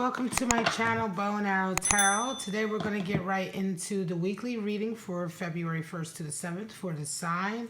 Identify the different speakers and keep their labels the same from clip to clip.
Speaker 1: welcome to my channel, Bow and Arrow Tarot. Today we're going to get right into the weekly reading for February 1st to the 7th for the sign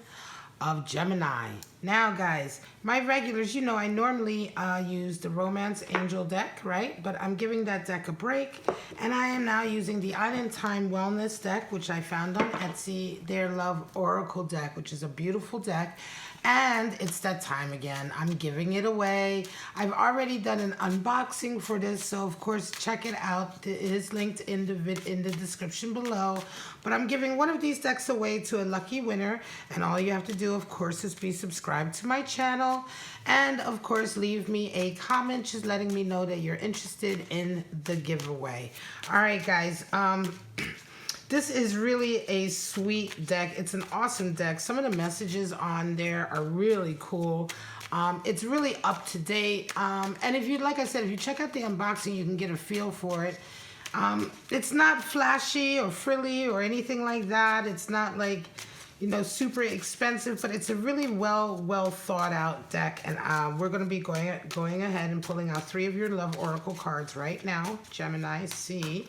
Speaker 1: of Gemini. Now guys, my regulars, you know I normally use the Romance Angel deck, right? But I'm giving that deck a break, and I am now using the Island Time Wellness deck, which I found on Etsy, their Love Oracle deck, which is a beautiful deck. And it's that time again. I'm giving it away. I've already done an unboxing for this, so of course check it out. It is linked in the description below. But I'm giving one of these decks away to a lucky winner, and all you have to do, of course, is be subscribed to my channel, and of course leave me a comment just letting me know that you're interested in the giveaway. All right, guys. This is really a sweet deck. It's an awesome deck. Some of the messages on there are really cool. It's really up to date. And if you, like I said, if you check out the unboxing, you can get a feel for it. It's not flashy or frilly or anything like that. It's not like, you know, super expensive, but it's a really well thought out deck. And we're going to be going ahead and pulling out 3 of your Love Oracle cards right now. Gemini, see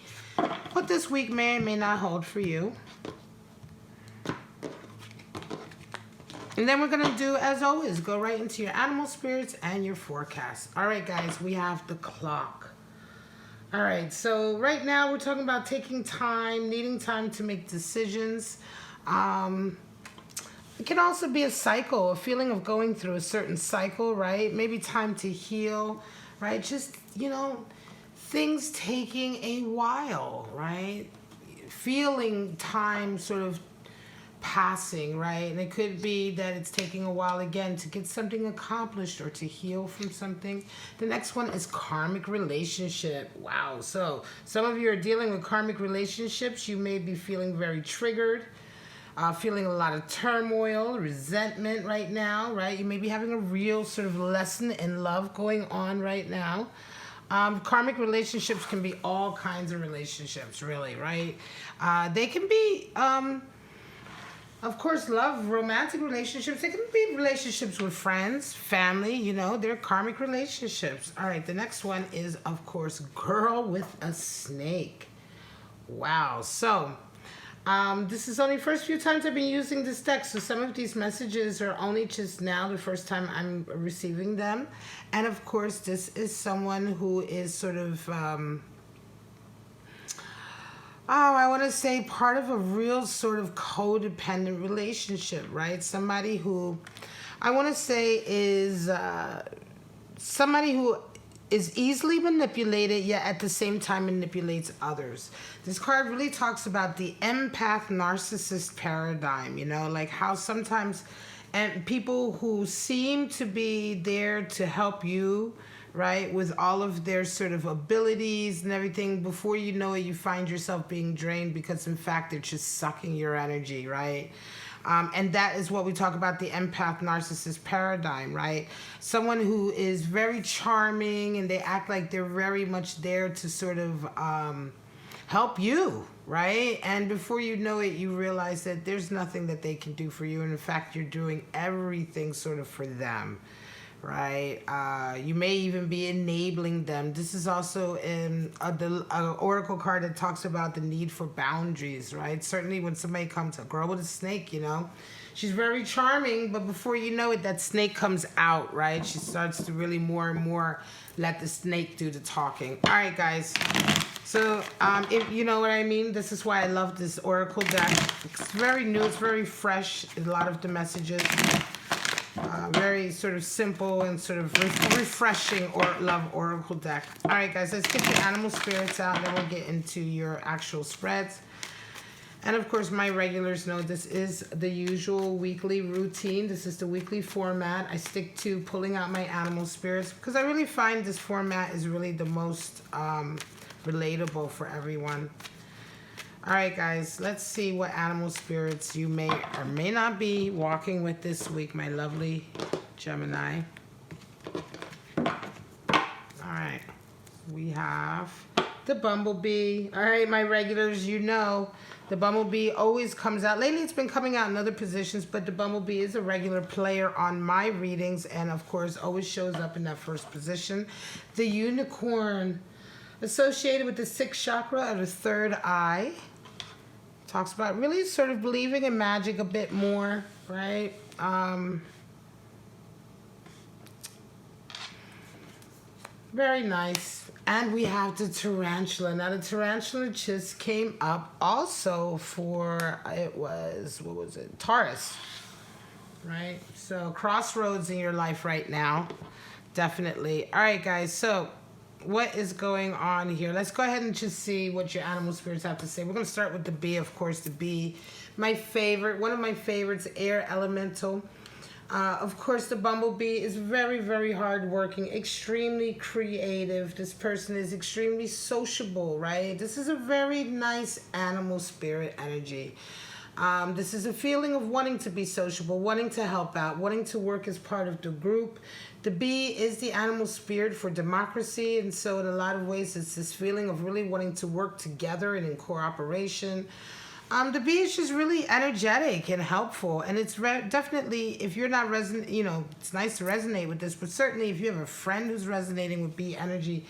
Speaker 1: what this week may or may not hold for you. And then we're going to do, as always, go right into your animal spirits and your forecast. All right, guys, we have the clock. All right, so right now we're talking about taking time, needing time to make decisions. It can also be a cycle, a feeling of going through a certain cycle, right? Maybe time to heal, right? Just, you know, things taking a while, right? Feeling time sort of passing, right? And it could be that it's taking a while again to get something accomplished or to heal from something. The next one is karmic relationship. Wow. So some of you are dealing with karmic relationships. You may be feeling very triggered, feeling a lot of turmoil, resentment right now, right? You may be having a real sort of lesson in love going on right now. Karmic relationships can be all kinds of relationships, really, right? They can be, of course, love, romantic relationships. They can be relationships with friends, family, you know, they're karmic relationships. All right, the next one is, of course, girl with a snake. Wow. So this is only the first few times I've been using this deck, so some of these messages are only just now the first time I'm receiving them. And of course, this is someone who is sort of, I want to say part of a real sort of codependent relationship, right? Somebody who I want to say is somebody who is easily manipulated, yet at the same time manipulates others. This card really talks about the empath narcissist paradigm, you know, like how sometimes people who seem to be there to help you, right, with all of their sort of abilities and everything, before you know it, you find yourself being drained because in fact they're just sucking your energy, right? And that is what we talk about, the empath narcissist paradigm, right? Someone who is very charming and they act like they're very much there to sort of help you, right? And before you know it, you realize that there's nothing that they can do for you. And in fact, you're doing everything sort of for them, right? You may even be enabling them. This is also in the oracle card that talks about the need for boundaries, right? Certainly when somebody comes, a girl with a snake, you know, she's very charming, but before you know it, that snake comes out, right? She starts to really more and more let the snake do the talking. All right, guys. So if you know what I mean, this is why I love this oracle deck. It's very new, it's very fresh, a lot of the messages. Very sort of simple and sort of refreshing love oracle deck. All right, guys, let's get your animal spirits out, and then we'll get into your actual spreads. And of course, my regulars know this is the usual weekly routine. This is the weekly format. I stick to pulling out my animal spirits because I really find this format is really the most relatable for everyone. All right, guys, let's see what animal spirits you may or may not be walking with this week, my lovely Gemini. All right, we have the bumblebee. All right, my regulars, you know the bumblebee always comes out. Lately, it's been coming out in other positions, but the bumblebee is a regular player on my readings and, of course, always shows up in that first position. The unicorn. associated with the 6th chakra or the 3rd eye. Talks about really sort of believing in magic a bit more, right? Very nice. And we have the tarantula. Now, the tarantula just came up also for, it was, what was it? Taurus, right? So, crossroads in your life right now. Definitely. All right, guys. So, what is going on here? Let's go ahead and just see what your animal spirits have to say. We're going to start with the bee, of course. The bee, my favorite, one of my favorites, air elemental. Of course, the bumblebee is very, very hardworking, extremely creative. This person is extremely sociable, right? This is a very nice animal spirit energy. This is a feeling of wanting to be sociable, wanting to help out, wanting to work as part of the group. The bee is the animal spirit for democracy, and so in a lot of ways, it's this feeling of really wanting to work together and in cooperation. The bee is just really energetic and helpful, and it's definitely, if you're not it's nice to resonate with this, but certainly if you have a friend who's resonating with bee energy,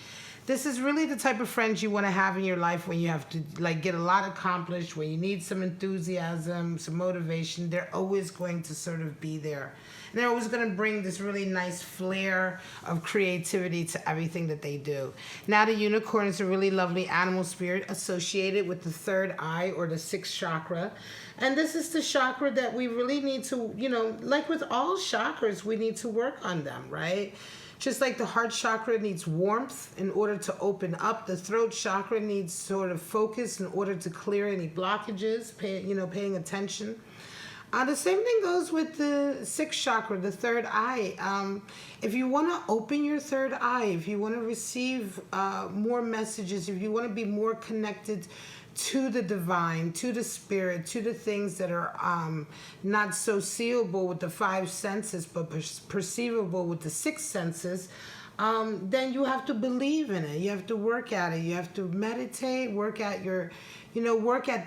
Speaker 1: this is really the type of friends you want to have in your life when you have to get a lot accomplished, when you need some enthusiasm, some motivation. They're always going to sort of be there. And they're always going to bring this really nice flair of creativity to everything that they do. Now, the unicorn is a really lovely animal spirit associated with the 3rd eye or the 6th chakra. And this is the chakra that we really need to, like with all chakras, we need to work on them, right? Just like the heart chakra needs warmth in order to open up, the throat chakra needs sort of focus in order to clear any blockages, paying attention. The same thing goes with the 6th chakra, the 3rd eye. If you want to open your 3rd eye, if you want to receive more messages, if you want to be more connected to the divine, to the spirit, to the things that are not so seeable with the 5 senses, but perceivable with the 6 senses, then you have to believe in it. You have to work at it. You have to meditate, work at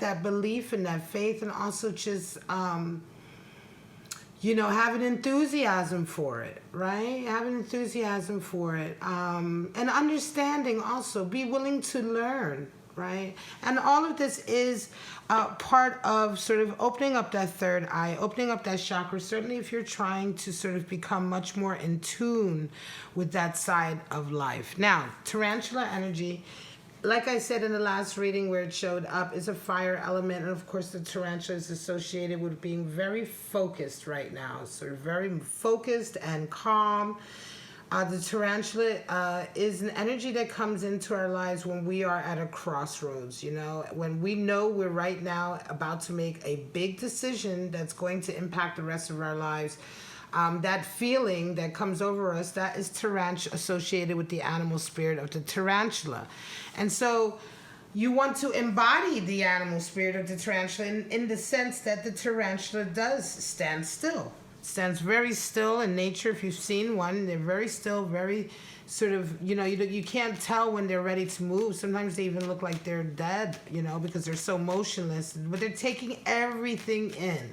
Speaker 1: that belief and that faith, and also just, have an enthusiasm for it, right? Have an enthusiasm for it. And understanding also, be willing to learn, right? And all of this is part of sort of opening up that 3rd eye, opening up that chakra, certainly if you're trying to sort of become much more in tune with that side of life. Now, tarantula energy, like I said in the last reading where it showed up, is a fire element. And of course, the tarantula is associated with being very focused right now, sort of very focused and calm. The tarantula is an energy that comes into our lives when we are at a crossroads, when we know we're right now about to make a big decision that's going to impact the rest of our lives. That feeling that comes over us, that is tarantula, associated with the animal spirit of the tarantula. And so you want to embody the animal spirit of the tarantula in the sense that the tarantula does stand still. Stands very still in nature. If you've seen one, they're very still, very sort of, you can't tell when they're ready to move. Sometimes they even look like they're dead, because they're so motionless, but they're taking everything in.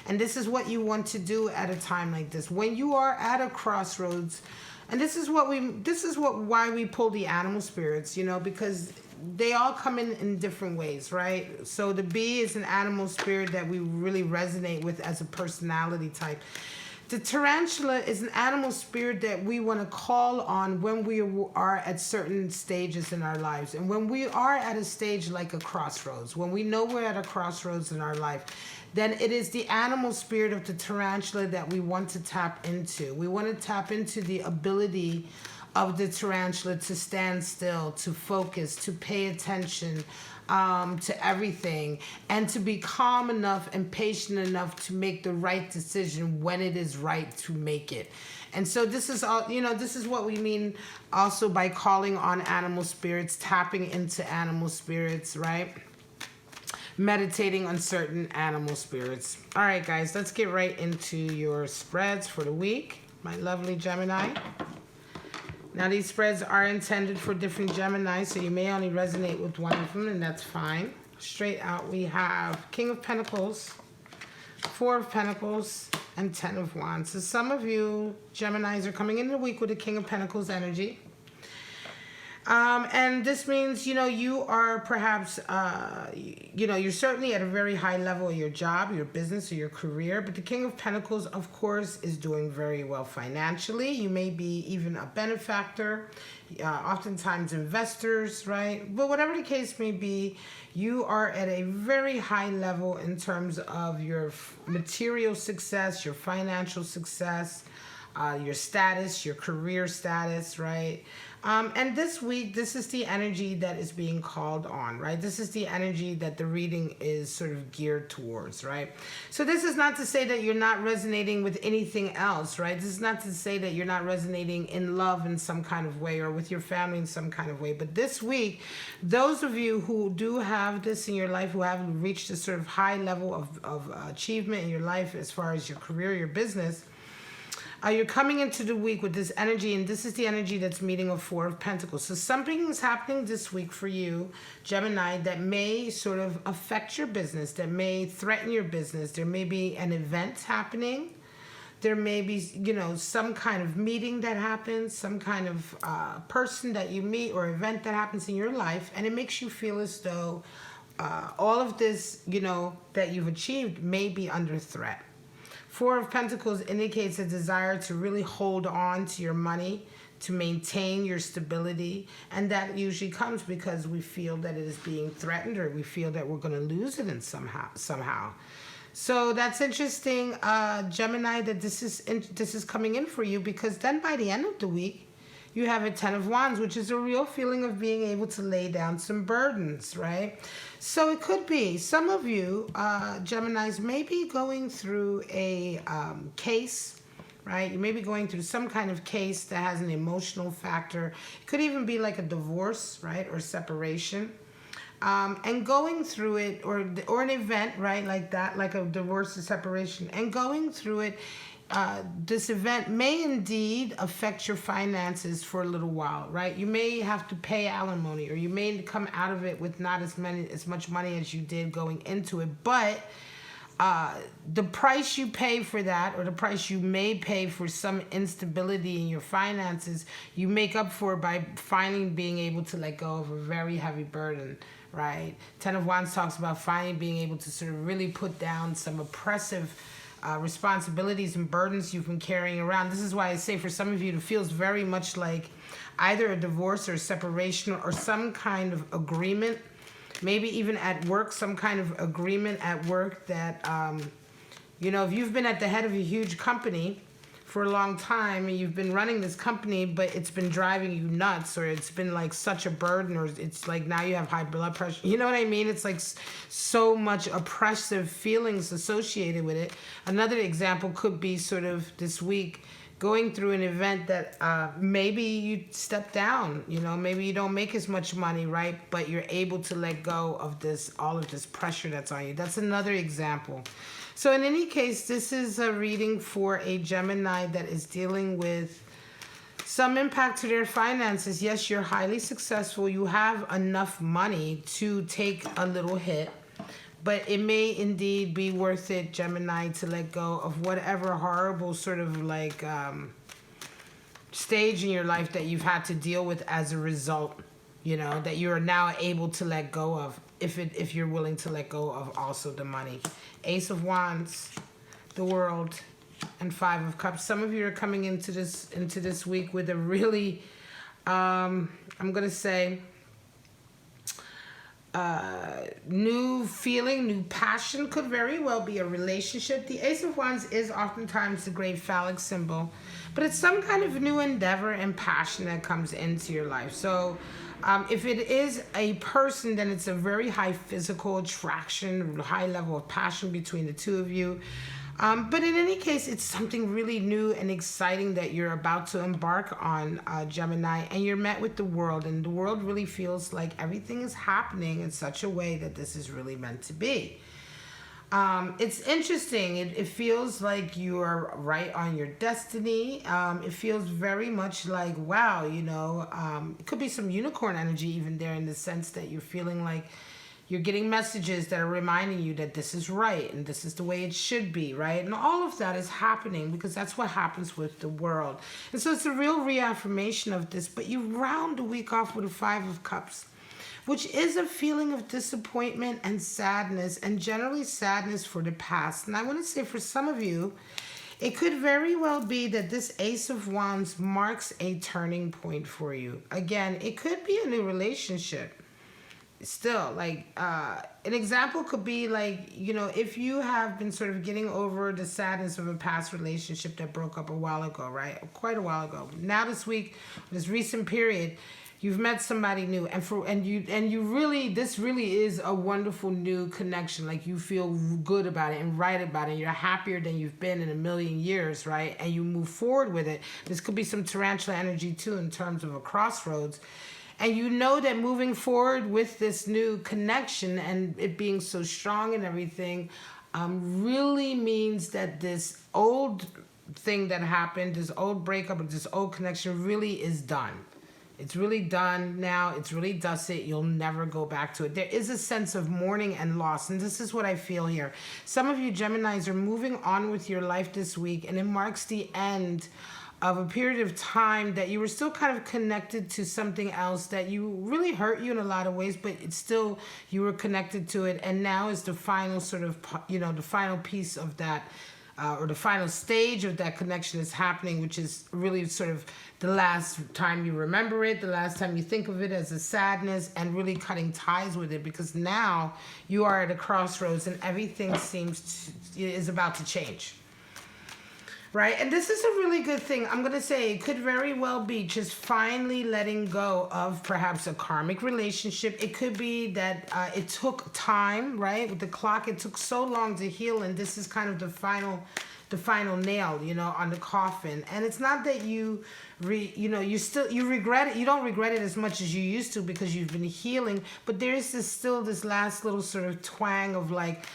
Speaker 1: And this is what you want to do at a time like this. When you are at a crossroads, and this is why we pull the animal spirits, because they all come in different ways, right? So the bee is an animal spirit that we really resonate with as a personality type. The tarantula is an animal spirit that we want to call on when we are at certain stages in our lives. And when we are at a stage like a crossroads, when we know we're at a crossroads in our life, then it is the animal spirit of the tarantula that we want to tap into. We want to tap into the ability of the tarantula to stand still, to focus, to pay attention to everything, and to be calm enough and patient enough to make the right decision when it is right to make it. And so this is all, this is what we mean also by calling on animal spirits, tapping into animal spirits, right? Meditating on certain animal spirits. All right, guys, let's get right into your spreads for the week, my lovely Gemini. Now, these spreads are intended for different Geminis, so you may only resonate with one of them, and that's fine. Straight out, we have King of Pentacles, 4 of Pentacles, and 10 of Wands. So some of you Geminis are coming into the week with the King of Pentacles energy. And this means, you are perhaps, you're certainly at a very high level of your job, your business, or your career. But the King of Pentacles, of course, is doing very well financially. You may be even a benefactor, oftentimes investors, right? But whatever the case may be, you are at a very high level in terms of your material success, your financial success, your status, your career status, right? And this week, this is the energy that is being called on, right? This is the energy that the reading is sort of geared towards, right? So this is not to say that you're not resonating with anything else, right? This is not to say that you're not resonating in love in some kind of way or with your family in some kind of way. But this week, those of you who do have this in your life, who have reached a sort of high level of achievement in your life as far as your career, your business, you're coming into the week with this energy, and this is the energy that's meeting a Four of Pentacles. So something is happening this week for you, Gemini, that may sort of affect your business, that may threaten your business. There may be an event happening. There may be, some kind of meeting that happens, some kind of person that you meet or event that happens in your life, and it makes you feel as though all of this, that you've achieved may be under threat. Four of Pentacles indicates a desire to really hold on to your money, to maintain your stability. And that usually comes because we feel that it is being threatened, or we feel that we're going to lose it in somehow. So that's interesting, Gemini, that this is coming in for you, because then by the end of the week, you have a Ten of Wands, which is a real feeling of being able to lay down some burdens, right? So it could be some of you, Geminis, may be going through a case, right? You may be going through some kind of case that has an emotional factor. It could even be like a divorce, right, or separation. And going through it, or an event, right, like that, like a divorce or separation, and going through it, this event may indeed affect your finances for a little while, right? You may have to pay alimony, or you may come out of it with not as much money as you did going into it. But the price you pay for that, or the price you may pay for some instability in your finances, you make up for by finally being able to let go of a very heavy burden, right? Ten of Wands talks about finally being able to sort of really put down some oppressive responsibilities and burdens you've been carrying around. This is why I say for some of you, it feels very much like either a divorce or a separation, or some kind of agreement, maybe even at work, some kind of agreement at work that, if you've been at the head of a huge company for a long time, and you've been running this company, but it's been driving you nuts, or it's been like such a burden, or it's like now you have high blood pressure. You know what I mean? It's like so much oppressive feelings associated with it. Another example could be sort of this week going through an event that maybe you step down, maybe you don't make as much money, right? But you're able to let go of all of this pressure that's on you. That's another example. So in any case, this is a reading for a Gemini that is dealing with some impact to their finances. Yes, you're highly successful. You have enough money to take a little hit, but it may indeed be worth it, Gemini, to let go of whatever horrible sort of like stage in your life that you've had to deal with as a result, that you are now able to let go of, if you're willing to let go of also the money. Ace of Wands, the World, and Five of Cups. Some of you are coming into this week with a really, I'm going to say, new feeling, new passion. Could very well be a relationship. The Ace of Wands is oftentimes the great phallic symbol, but it's some kind of new endeavor and passion that comes into your life. So if it is a person, then it's a very high physical attraction, high level of passion between the two of you. But in any case, it's something really new and exciting that you're about to embark on, Gemini, and you're met with the World, and the World really feels like everything is happening in such a way that this is really meant to be. It's interesting. It feels like you are right on your destiny. It feels very much like, wow, it could be some unicorn energy even there, in the sense that you're feeling like, You're getting messages that are reminding you that this is right and this is the way it should be, right? And all of that is happening because that's what happens with the world. And so it's a real reaffirmation of this, but you round the week off with a 5 of Cups, which is a feeling of disappointment and sadness, and generally sadness for the past. And I want to say for some of you, it could very well be that this Ace of Wands marks a turning point for you. Again, it could be a new relationship. Still, like, an example could be like, you know, if you have been sort of getting over the sadness of a past relationship that broke up a while ago, right? Quite a while ago. Now this week, this recent period, you've met somebody new, and you really, this really is a wonderful new connection. Like, you feel good about it and right about it. You're happier than you've been in a million years, right? And you move forward with it. This could be some tarantula energy too in terms of a crossroads. And you know that moving forward with this new connection and it being so strong and everything really means that this old thing that happened, this old breakup or this old connection really is done. It's really done now. It's really dusted. You'll never go back to it. There is a sense of mourning and loss. And this is what I feel here. Some of you Geminis are moving on with your life this week, and it marks the end of a period of time that you were still kind of connected to something else that you really hurt you in a lot of ways, but it's still, you were connected to it. And now is the final sort of, you know, the final piece of that, or the final stage of that connection is happening, which is really sort of the last time you remember it, the last time you think of it as a sadness, and really cutting ties with it, because now you are at a crossroads and everything is about to change. Right? And this is a really good thing. I'm going to say it could very well be just finally letting go of perhaps a karmic relationship. It could be that it took time, right? With the clock, it took so long to heal, and this is kind of the final nail, you know, on the coffin. And it's not that you regret it. You don't regret it as much as you used to because you've been healing, but there is still this last little sort of twang of like,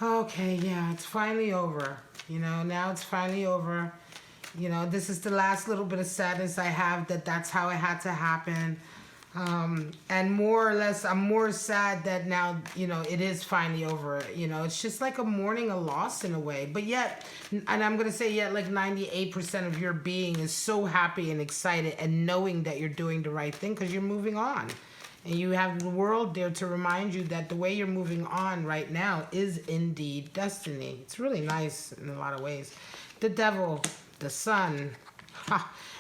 Speaker 1: okay, yeah, it's finally over. You know, now it's finally over. You know, this is the last little bit of sadness I have, that's how it had to happen. And more or less, I'm more sad that now, you know, it is finally over. You know, it's just like a mourning a loss in a way. But yet, and I'm going to say yet, like 98% of your being is so happy and excited and knowing that you're doing the right thing because you're moving on. And you have the world there to remind you that the way you're moving on right now is indeed destiny. It's really nice in a lot of ways. The Devil, the Sun,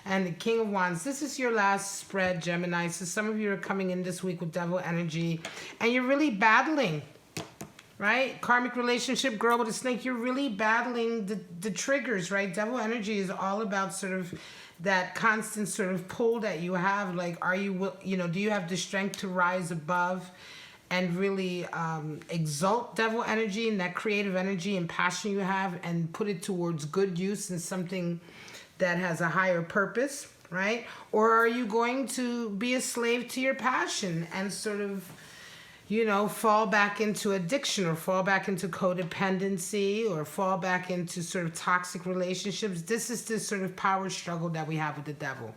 Speaker 1: and the King of Wands. This is your last spread, Gemini. So some of you are coming in this week with Devil energy, and you're really battling, right? Karmic relationship, girl with a snake. You're really battling the triggers, right? Devil energy is all about sort of that constant sort of pull that you have. Like, are you, you know, do you have the strength to rise above and really exalt devil energy and that creative energy and passion you have and put it towards good use and something that has a higher purpose, right? Or are you going to be a slave to your passion and sort of, you know, fall back into addiction or fall back into codependency or fall back into sort of toxic relationships? This is the sort of power struggle that we have with the devil.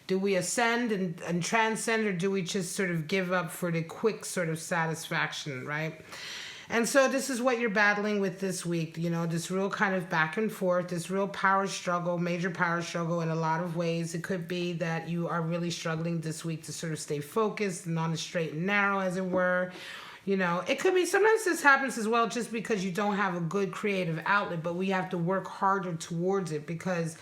Speaker 1: Do we ascend and transcend, or do we just sort of give up for the quick sort of satisfaction, right? And so this is what you're battling with this week, you know, this real kind of back and forth, this real power struggle, major power struggle in a lot of ways. It could be that you are really struggling this week to sort of stay focused and on the straight and narrow, as it were. You know, it could be, sometimes this happens as well just because you don't have a good creative outlet, but we have to work harder towards it because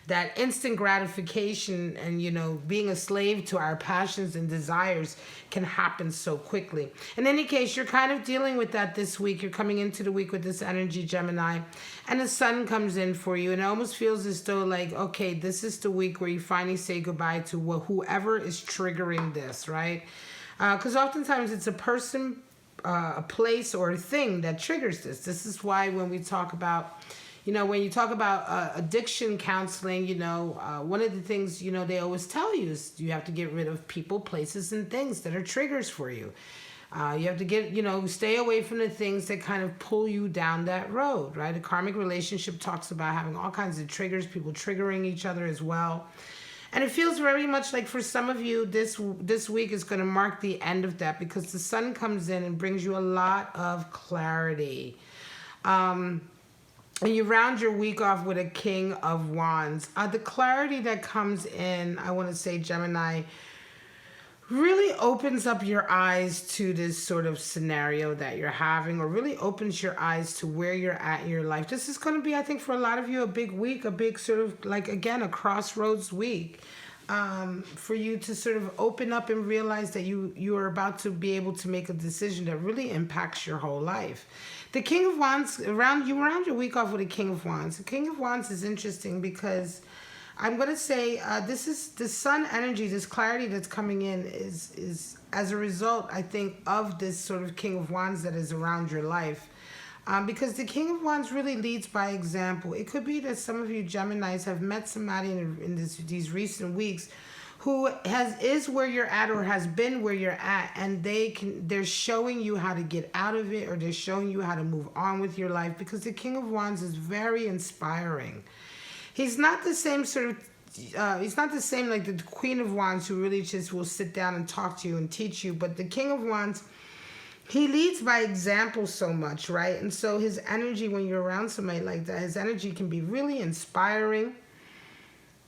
Speaker 1: that instant gratification and, you know, being a slave to our passions and desires can happen so quickly. In any case, you're kind of dealing with that this week. You're coming into the week with this energy, Gemini, and the Sun comes in for you, and it almost feels as though like, okay, this is the week where you finally say goodbye to whoever is triggering this, right? Because oftentimes it's a person, a place, or a thing that triggers this. This is why when we talk about, you know, when you talk about addiction counseling, you know, one of the things, you know, they always tell you is you have to get rid of people, places, and things that are triggers for you. You have to get, you know, stay away from the things that kind of pull you down that road, right? A karmic relationship talks about having all kinds of triggers, people triggering each other as well. And it feels very much like for some of you, this week is going to mark the end of that, because the sun comes in and brings you a lot of clarity. And you round your week off with a King of Wands. The clarity that comes in, I want to say, Gemini, really opens up your eyes to this sort of scenario that you're having, or really opens your eyes to where you're at in your life. This is going to be, I think, for a lot of you, a big week, a big sort of, like, again, a crossroads week. For you to sort of open up and realize that you are about to be able to make a decision that really impacts your whole life. The King of Wands, round your week off with a King of Wands. The King of Wands is interesting because I'm going to say this is the sun energy, this clarity that's coming in is as a result, I think, of this sort of King of Wands that is around your life. Because the King of Wands really leads by example. It could be that some of you Geminis have met somebody in these recent weeks who is where you're at, or has been where you're at, and they're showing you how to get out of it, or they're showing you how to move on with your life, because the King of Wands is very inspiring. He's not the same sort of, he's not the same like the Queen of Wands, who really just will sit down and talk to you and teach you. But the King of Wands, he leads by example so much, right? And so his energy, when you're around somebody like that, his energy can be really inspiring,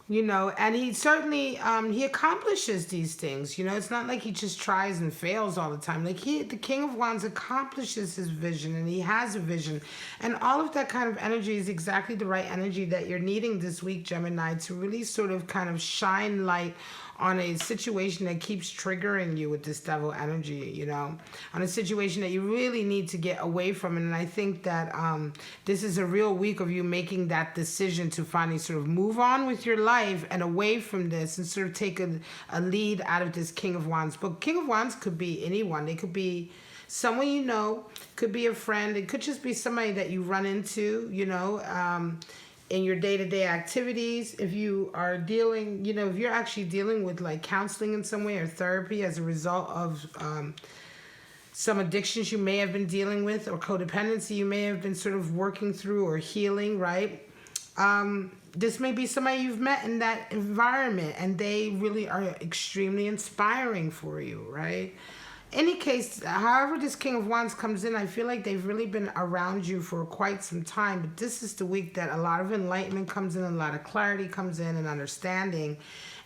Speaker 1: you know, and he certainly, he accomplishes these things, you know. It's not like he just tries and fails all the time. Like the King of Wands accomplishes his vision, and he has a vision. And all of that kind of energy is exactly the right energy that you're needing this week, Gemini, to really sort of kind of shine light on a situation that keeps triggering you with this devil energy, you know, on a situation that you really need to get away from. And I think that this is a real week of you making that decision to finally sort of move on with your life and away from this, and sort of take a lead out of this King of Wands. But King of Wands could be anyone. They could be someone you know, could be a friend. It could just be somebody that you run into, you know, in your day-to-day activities. If you are dealing, you know, if you're actually dealing with like counseling in some way, or therapy as a result of some addictions you may have been dealing with, or codependency you may have been sort of working through or healing, right? This may be somebody you've met in that environment, and they really are extremely inspiring for you, right? Any case, however this King of Wands comes in, I feel like they've really been around you for quite some time. But this is the week that a lot of enlightenment comes in, a lot of clarity comes in, and understanding.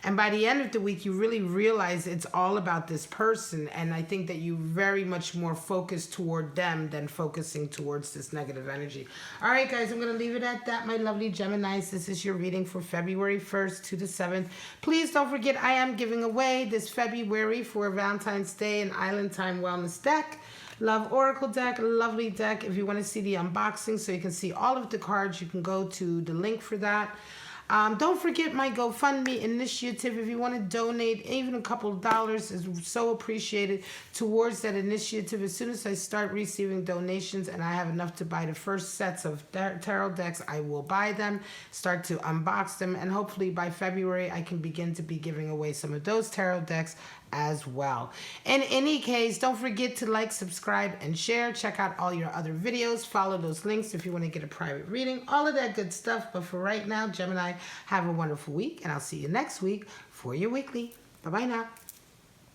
Speaker 1: And by the end of the week, you really realize it's all about this person. And I think that you very much more focus toward them than focusing towards this negative energy. All right, guys, I'm going to leave it at that, my lovely Geminis. This is your reading for February 1st to the 7th. Please don't forget, I am giving away this February for Valentine's Day an Island Time Wellness deck. Love Oracle deck, lovely deck. If you want to see the unboxing so you can see all of the cards, you can go to the link for that. Don't forget my GoFundMe initiative. If you want to donate, even a couple of dollars is so appreciated towards that initiative. As soon as I start receiving donations and I have enough to buy the first sets of tarot decks, I will buy them, start to unbox them, and hopefully by February I can begin to be giving away some of those tarot decks as well. In any case, don't forget to like, subscribe, and share. Check out all your other videos. Follow those links if you want to get a private reading. All of that good stuff. But for right now, Gemini, have a wonderful week, and I'll see you next week for your weekly. Bye-bye now.